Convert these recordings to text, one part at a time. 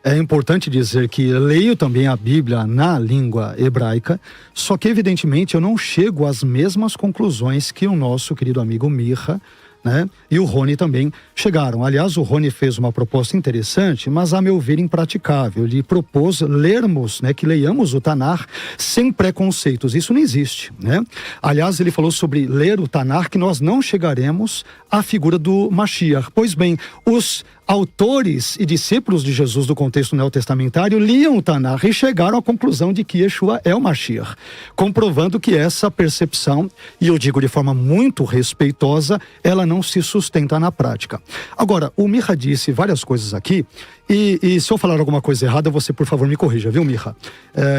é importante dizer que leio também a Bíblia na língua hebraica, só que evidentemente eu não chego às mesmas conclusões que o nosso querido amigo Mirra, né? E o Rony também chegaram. Aliás, o Rony fez uma proposta interessante, mas a meu ver impraticável. Ele propôs lermos, né, que leiamos o Tanar sem preconceitos. Isso não existe, né? Aliás, ele falou sobre ler o Tanar que nós não chegaremos à figura do Mashiach. Pois bem, os autores e discípulos de Jesus do contexto neotestamentário liam o Tanar e chegaram à conclusão de que Yeshua é o Mashiach, comprovando que essa percepção, e eu digo de forma muito respeitosa, ela não se sustenta na prática. Agora, o Mirra disse várias coisas aqui, e se eu falar alguma coisa errada, você, por favor, me corrija, viu, Mirra?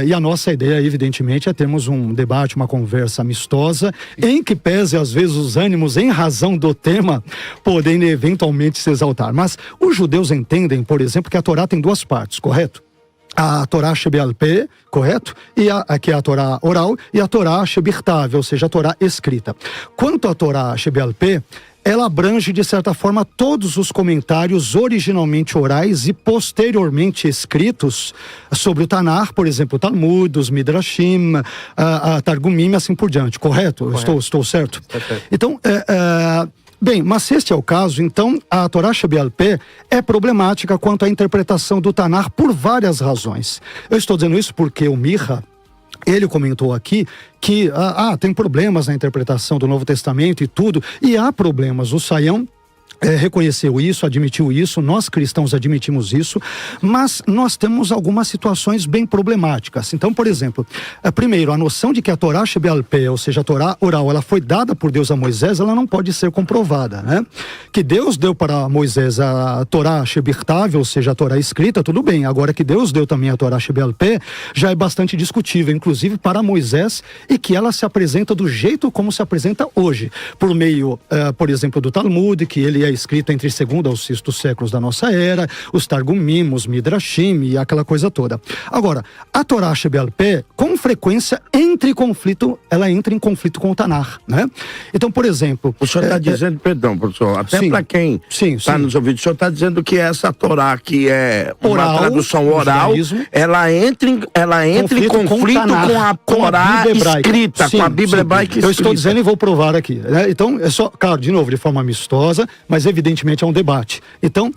E a nossa ideia, evidentemente, é termos um debate, uma conversa amistosa, em que pese, às vezes, os ânimos, em razão do tema, podem eventualmente se exaltar. Mas os judeus entendem, por exemplo, que a Torá tem duas partes, correto? A Torá Shebe'al Peh, correto? Que é a Torá oral, e a Torá Shebirtav, ou seja, a Torá escrita. Quanto à Torá Shebe'al Peh, ela abrange, de certa forma, todos os comentários originalmente orais e posteriormente escritos sobre o Tanar, por exemplo, o Talmud, os Midrashim, a Targumim, assim por diante, correto? Estou certo? Então, bem, mas se este é o caso, então a Torá Shebe'al Peh é problemática quanto à interpretação do Tanar por várias razões. Eu estou dizendo isso porque o Mirra, ele comentou aqui que tem problemas na interpretação do Novo Testamento e tudo, e há problemas. O Sayão reconheceu isso, admitiu isso, nós cristãos admitimos isso, mas nós temos algumas situações bem problemáticas. Então, por exemplo, primeiro, a noção de que a Torá Shebe'al Peh, ou seja, a Torá oral, ela foi dada por Deus a Moisés, ela não pode ser comprovada, né? Que Deus deu para Moisés a Torá Shebirtav, ou seja, a Torá escrita, tudo bem. Agora que Deus deu também a Torá Shebe'al Peh, já é bastante discutível, inclusive para Moisés, e que ela se apresenta do jeito como se apresenta hoje, por meio, por exemplo, do Talmud, que ele é escrito entre 2º ao 6º séculos da nossa era, os Targumim, os Midrashim e aquela coisa toda. Agora, a Torá Shebe'al Peh, com frequência, ela entra em conflito com o Tanar, né? Então, por exemplo... O senhor está dizendo, perdão, professor, até para quem está nos ouvindo, o senhor está dizendo que essa Torá, que é uma tradução oral, ela entra em conflito com a Torá escrita, com a Bíblia hebraica escrita. Eu estou dizendo e vou provar aqui, né? Então, é só, claro, de novo, de forma amistosa, mas evidentemente é um debate. Então,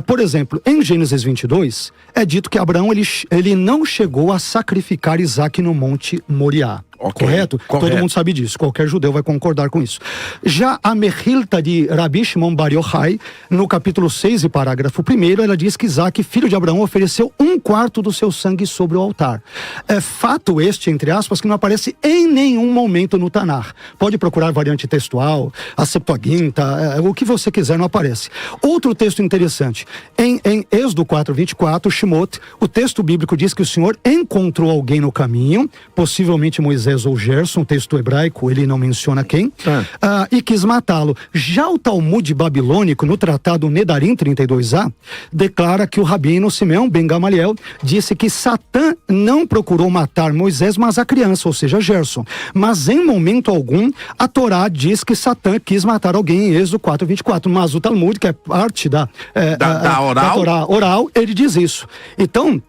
por exemplo, em Gênesis 22, é dito que Abraão ele não chegou a sacrificar Isaac no Monte Moriá. Correto? Todo mundo sabe disso, qualquer judeu vai concordar com isso. Já a Mechilta de Rabi Shimon Bar Yochai, no capítulo 6 e parágrafo 1º, ela diz que Isaac, filho de Abraão, ofereceu 1/4 do seu sangue sobre o altar. É fato este, entre aspas, que não aparece em nenhum momento no Tanar. Pode procurar variante textual, a Septuaginta, o que você quiser, não aparece. Outro texto interessante, em Êxodo 4:24, Shemot, o texto bíblico diz que o Senhor encontrou alguém no caminho, possivelmente Moisés ou Gerson, texto hebraico, ele não menciona quem, e quis matá-lo. Já o Talmud babilônico, no tratado Nedarim 32a, declara que o rabino Simeão ben Gamaliel disse que Satã não procurou matar Moisés, mas a criança, ou seja, Gerson. Mas em momento algum, a Torá diz que Satã quis matar alguém em Êxodo 4:24, mas o Talmud, que é parte da Torá oral, ele diz isso. Então,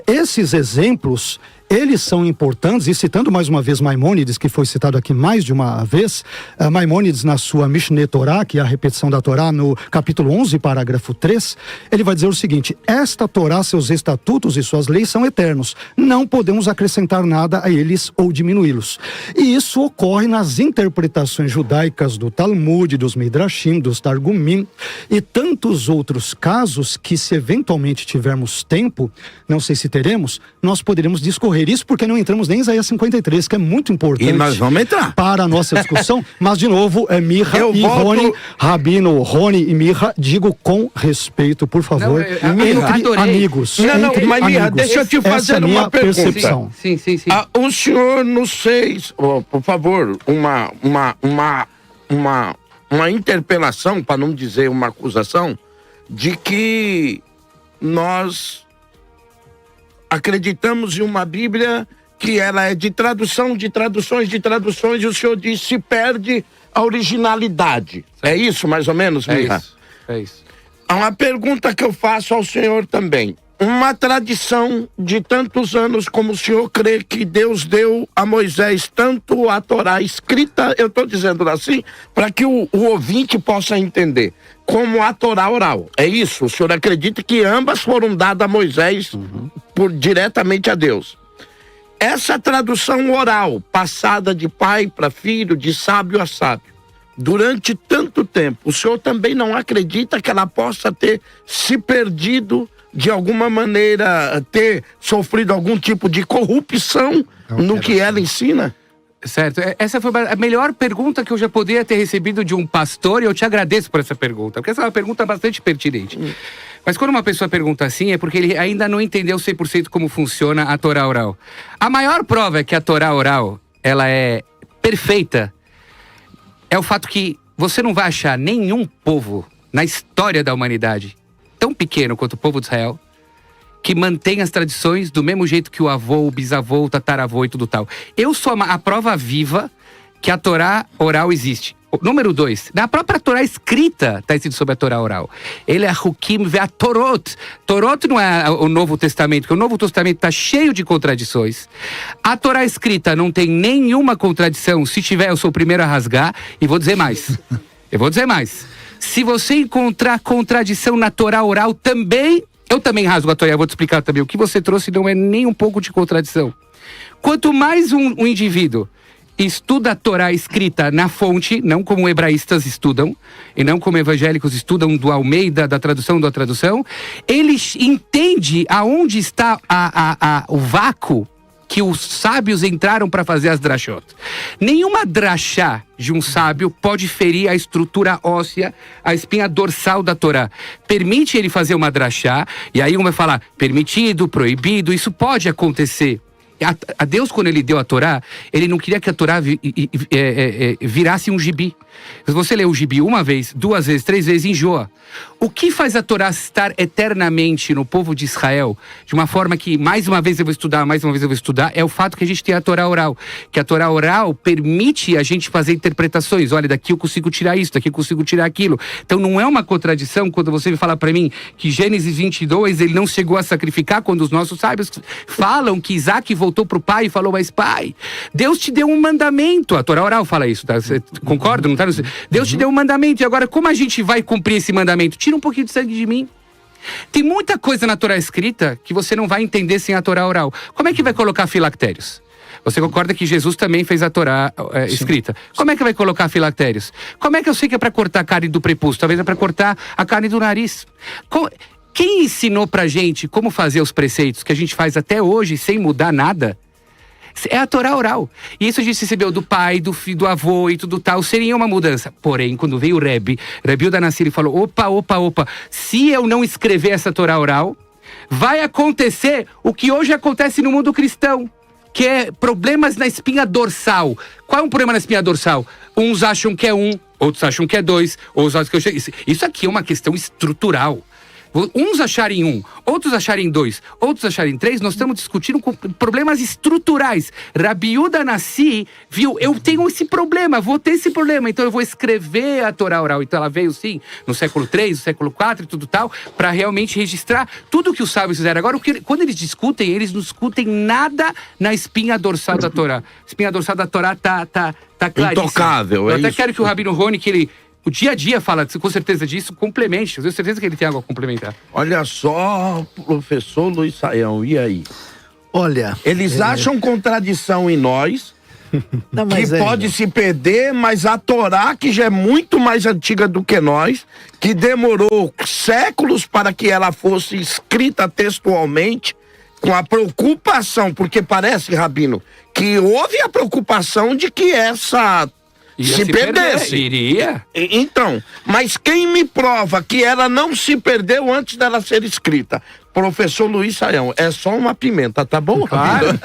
esses exemplos, eles são importantes, e citando mais uma vez Maimônides, que foi citado aqui mais de uma vez, Maimônides na sua Mishneh Torá, que é a repetição da Torá, no capítulo 11, parágrafo 3, ele vai dizer o seguinte: esta Torá, seus estatutos e suas leis são eternos, não podemos acrescentar nada a eles ou diminuí-los. E isso ocorre nas interpretações judaicas do Talmud, dos Midrashim, dos Targumim, e tantos outros casos que, se eventualmente tivermos tempo, não sei se teremos, nós poderemos discorrer isso, porque não entramos nem em Isaías 53, que é muito importante. E nós vamos entrar para a nossa discussão. Mas, de novo, Mirra e Rony, Rabino Rony e Mirra, digo com respeito, por favor, entre amigos. Mas Mirra, deixa eu te fazer uma pergunta. Percepção. Sim. O senhor nos fez, por favor, uma interpelação, para não dizer uma acusação, de que nós acreditamos em uma Bíblia que ela é de tradução, de traduções, e o senhor diz se perde a originalidade. Sim. É isso, mais ou menos, Mirra? É isso. Há uma pergunta que eu faço ao senhor também. uma tradição de tantos anos, como o senhor crê que Deus deu a Moisés tanto a Torá escrita, eu estou dizendo assim, para que o ouvinte possa entender, como a Torá oral. É isso? O senhor acredita que ambas foram dadas a Moisés diretamente a Deus? Essa tradução oral, passada de pai para filho, de sábio a sábio, durante tanto tempo, o senhor também não acredita que ela possa ter se perdido, de alguma maneira, ter sofrido algum tipo de corrupção no que ela ensina? Certo, essa foi a melhor pergunta que eu já poderia ter recebido de um pastor, e eu te agradeço por essa pergunta, porque essa é uma pergunta bastante pertinente. Mas quando uma pessoa pergunta assim, é porque ele ainda não entendeu 100% como funciona a Torá oral. A maior prova é que a Torá oral, ela é perfeita, é o fato que você não vai achar nenhum povo na história da humanidade tão pequeno quanto o povo de Israel, que mantém as tradições do mesmo jeito que o avô, o bisavô, o tataravô e tudo tal. Eu sou a prova viva que a Torá oral existe. Número 2, na própria Torá escrita está escrito sobre a Torá oral. Ele é Hukim ve a Torot. Torot não é o Novo Testamento, porque o Novo Testamento está cheio de contradições. A Torá escrita não tem nenhuma contradição. Se tiver, eu sou o primeiro a rasgar. E vou dizer mais. Se você encontrar contradição na Torá oral também, eu também rasgo a Torá. Eu vou te explicar também. O que você trouxe não é nem um pouco de contradição. Quanto mais um indivíduo estuda a Torá escrita na fonte, não como hebraístas estudam, e não como evangélicos estudam do Almeida, da tradução, ele entende aonde está o vácuo que os sábios entraram para fazer as drashot. Nenhuma drachá de um sábio pode ferir a estrutura óssea, a espinha dorsal da Torá. Permite ele fazer uma drachá, e aí um vai falar, permitido, proibido, isso pode acontecer. A Deus, quando ele deu a Torá, ele não queria que a Torá virasse um gibi. Se você lê o gibi uma vez, 2 vezes, 3 vezes, enjoa. O que faz a Torá estar eternamente no povo de Israel, de uma forma que mais uma vez eu vou estudar, é o fato que a gente tem a Torá oral. Que a Torá oral permite a gente fazer interpretações. Olha, daqui eu consigo tirar isso, daqui eu consigo tirar aquilo. Então não é uma contradição quando você me fala para mim que Gênesis 22, ele não chegou a sacrificar, quando os nossos sábios falam que Isaac voltou pro pai e falou, mas pai, Deus te deu um mandamento. A Torá oral fala isso, tá? Você concorda? Não tá? Deus te deu um mandamento, e agora como a gente vai cumprir esse mandamento? Tira um pouquinho de sangue de mim. Tem muita coisa na Torá escrita que você não vai entender sem a Torá oral. Como é que vai colocar filactérios? Você concorda que Jesus também fez a Torá escrita? Como é que vai colocar filactérios? Como é que eu sei que é para cortar a carne do prepúcio? Talvez é para cortar a carne do nariz. Quem ensinou pra gente como fazer os preceitos que a gente faz até hoje sem mudar nada? É a Torá oral. E isso a gente recebeu do pai, do filho, do avô e tudo tal. Seria uma mudança. Porém, quando veio o Rebbe Yehuda Hanassi, ele falou, opa. Se eu não escrever essa Torá oral, vai acontecer o que hoje acontece no mundo cristão, que é problemas na espinha dorsal. Qual é o problema na espinha dorsal? Uns acham que é 1, outros acham que é 2, outros acham que é... Isso aqui é uma questão estrutural. Uns acharem 1, outros acharem 2, outros acharem 3, nós estamos discutindo com problemas estruturais. Rabi Yehuda Hanassi viu, eu tenho esse problema, vou ter esse problema, então eu vou escrever a Torá oral. Então ela veio sim, no século 3, no século 4 e tudo tal, para realmente registrar tudo que os sábios fizeram. Agora, quando eles não discutem nada na espinha dorsal da Torá. A espinha dorsal da Torá tá claríssima. Intocável, eu até quero que o Rabino Rony, que ele... O dia a dia fala com certeza disso, complemente. Eu tenho certeza que ele tem algo a complementar. Olha só, professor Luiz Saião, e aí? Olha... Eles acham contradição em nós, não, que pode se perder, mas a Torá, que já é muito mais antiga do que nós, que demorou séculos para que ela fosse escrita textualmente, com a preocupação, porque parece, Rabino, que houve a preocupação de que essa... se perdesse. Iria. Então, mas quem me prova que ela não se perdeu antes dela ser escrita? Professor Luiz Saião, é só uma pimenta, tá bom? Claro.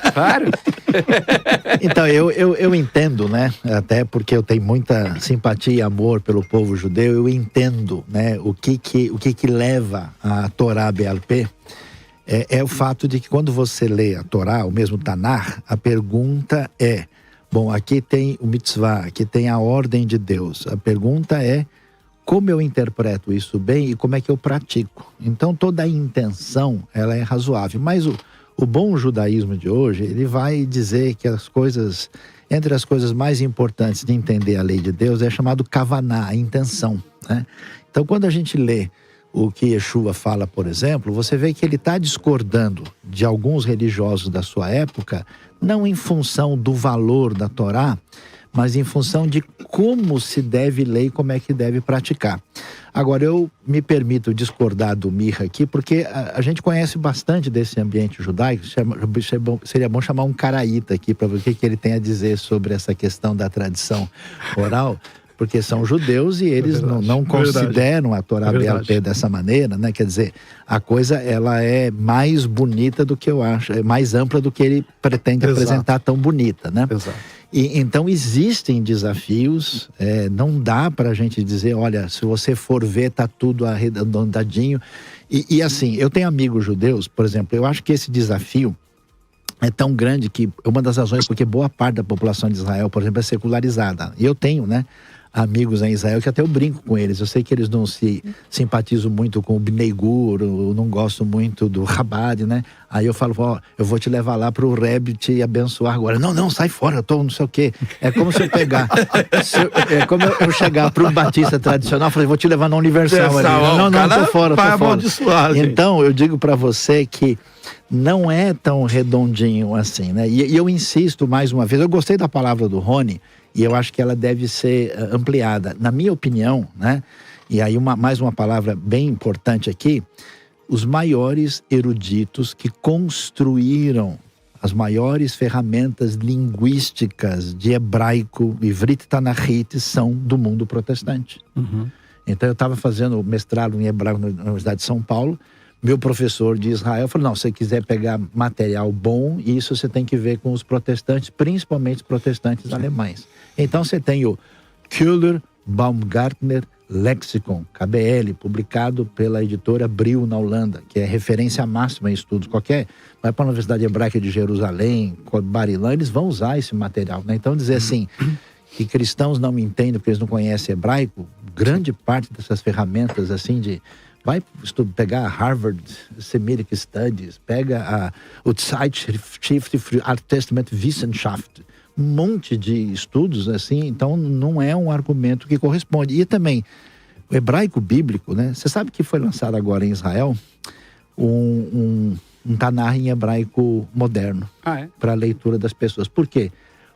Então, eu entendo, né? Até porque eu tenho muita simpatia e amor pelo povo judeu, eu entendo, né? O que leva a Torá BLP é o fato de que quando você lê a Torá, o mesmo Tanar, a pergunta é: bom, aqui tem o mitzvah, aqui tem a ordem de Deus. A pergunta é, como eu interpreto isso bem e como é que eu pratico. Então toda a intenção, ela é razoável, mas o bom judaísmo de hoje, ele vai dizer que entre as coisas mais importantes de entender a lei de Deus é chamado kavaná, a intenção, né? Então quando a gente lê o que Yeshua fala, por exemplo, você vê que ele está discordando de alguns religiosos da sua época, não em função do valor da Torá, mas em função de como se deve ler e como é que deve praticar. Agora, eu me permito discordar do Mirra aqui, porque a gente conhece bastante desse ambiente judaico. Seria bom chamar um caraíta aqui para ver o que ele tem a dizer sobre essa questão da tradição oral, porque são judeus e eles não consideram a Torá BLP dessa maneira, né? Quer dizer, a coisa ela é mais bonita do que eu acho, é mais ampla do que ele pretende apresentar tão bonita, né? Exato. E, então existem desafios, não dá para a gente dizer, olha, se você for ver, tá tudo arredondadinho. E assim, eu tenho amigos judeus, por exemplo, eu acho que esse desafio é tão grande que uma das razões porque boa parte da população de Israel, por exemplo, é secularizada. E eu tenho, né, amigos em Israel que até eu brinco com eles. Eu sei que eles não se simpatizam muito com o Bnei Gur, eu não gosto muito do Chabad, né? Aí eu falo, eu vou te levar lá pro Rebbe te abençoar agora. Não, sai fora, eu tô não sei o quê. É como se eu pegar, é como eu chegar para um batista tradicional, falei, vou te levar na Universal ali. Não, tô fora. Então, eu digo para você que não é tão redondinho assim, né? E eu insisto mais uma vez, eu gostei da palavra do Rony, e eu acho que ela deve ser ampliada. Na minha opinião, né? E aí mais uma palavra bem importante aqui, os maiores eruditos que construíram as maiores ferramentas linguísticas de hebraico, Ivrit Tanachit, são do mundo protestante. Então eu estava fazendo mestrado em hebraico na Universidade de São Paulo, meu professor de Israel falou, não, se você quiser pegar material bom, isso você tem que ver com os protestantes, principalmente os protestantes alemães. Então você tem o Köhler Baumgartner Lexicon, KBL, publicado pela editora Brill na Holanda, que é referência máxima em estudos. Vai para a Universidade Hebraica de Jerusalém, Barilã, eles vão usar esse material, né? Então dizer assim, que cristãos não me entendem porque eles não conhecem hebraico, grande parte dessas ferramentas assim vai pegar a Harvard Semitic Studies, pega o Zeitschrift für Alttestamentwissenschaft, um monte de estudos assim, então não é um argumento que corresponde. E também, o hebraico bíblico, né? Você sabe que foi lançado agora em Israel um Tanar em hebraico moderno para a leitura das pessoas. Por quê?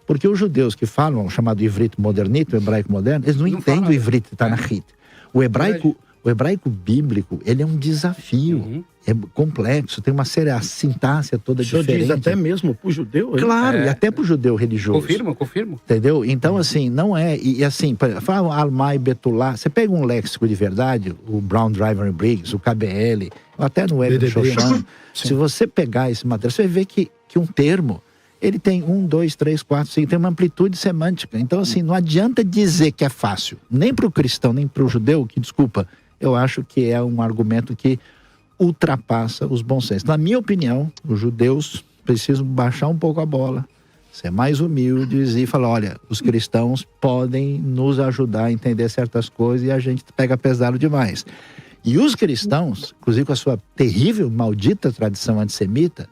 Porque os judeus que falam, chamado Ivrit modernito, o hebraico moderno, eles não entendem o Ivrit Tanachit. O hebraico bíblico, ele é um desafio, é complexo, tem uma série, a sintaxe toda diferente. O senhor diz até mesmo pro judeu? Claro, e até pro judeu religioso. Confirmo. Entendeu? Então, assim, não é... E assim, fala Almai Betulá, você pega um léxico de verdade, o Brown Driver Briggs, o KBL, até no Eben Shoshan, se você pegar esse material, você vai ver que um termo, ele tem 1, 2, 3, 4, 5, tem uma amplitude semântica. Então, assim, não adianta dizer que é fácil, nem pro cristão, nem pro judeu, que, desculpa, eu acho que é um argumento que ultrapassa os bons sensos. Na minha opinião, os judeus precisam baixar um pouco a bola, ser mais humildes e falar, olha, os cristãos podem nos ajudar a entender certas coisas e a gente pega pesado demais. E os cristãos, inclusive com a sua terrível, maldita tradição antissemita,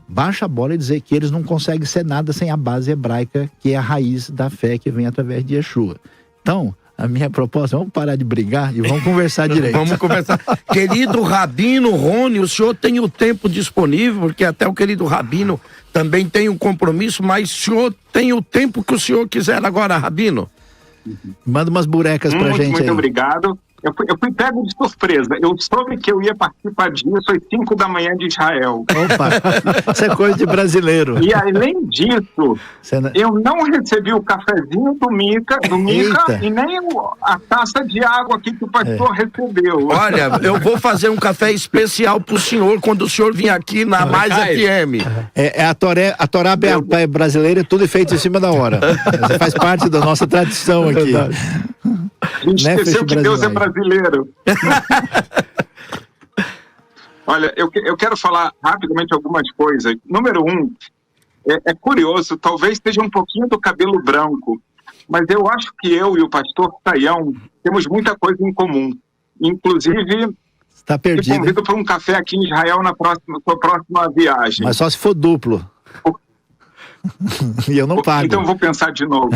baixa a bola e dizer que eles não conseguem ser nada sem a base hebraica, que é a raiz da fé que vem através de Yeshua. Então, a minha proposta, vamos parar de brigar e vamos conversar direito. Vamos conversar. Querido Rabino Rony, o senhor tem o tempo disponível, porque até o querido Rabino também tem um compromisso, mas o senhor tem o tempo que o senhor quiser agora, Rabino. Manda umas burecas pra gente aí. Muito obrigado. Eu fui pego de surpresa. Eu soube que eu ia participar disso às 5 da manhã de Israel. Opa, isso é coisa de brasileiro. E além disso, eu não recebi o cafezinho do Mica e nem a taça de água aqui que o pastor recebeu. Olha, eu vou fazer um café especial pro senhor quando o senhor vir aqui na Mais FM. A Torá brasileira é tudo feito em cima da hora. Você faz parte da nossa tradição aqui. A gente esqueceu que Deus é brasileiro. Olha, eu quero falar rapidamente algumas coisas. Número 1, é curioso, talvez seja um pouquinho do cabelo branco, Mas eu acho que eu e o pastor Saião temos muita coisa em comum. Inclusive, tá perdido, te convido para um café aqui em Israel na sua próxima viagem. Mas só se for duplo. E eu não pago. Então eu vou pensar de novo.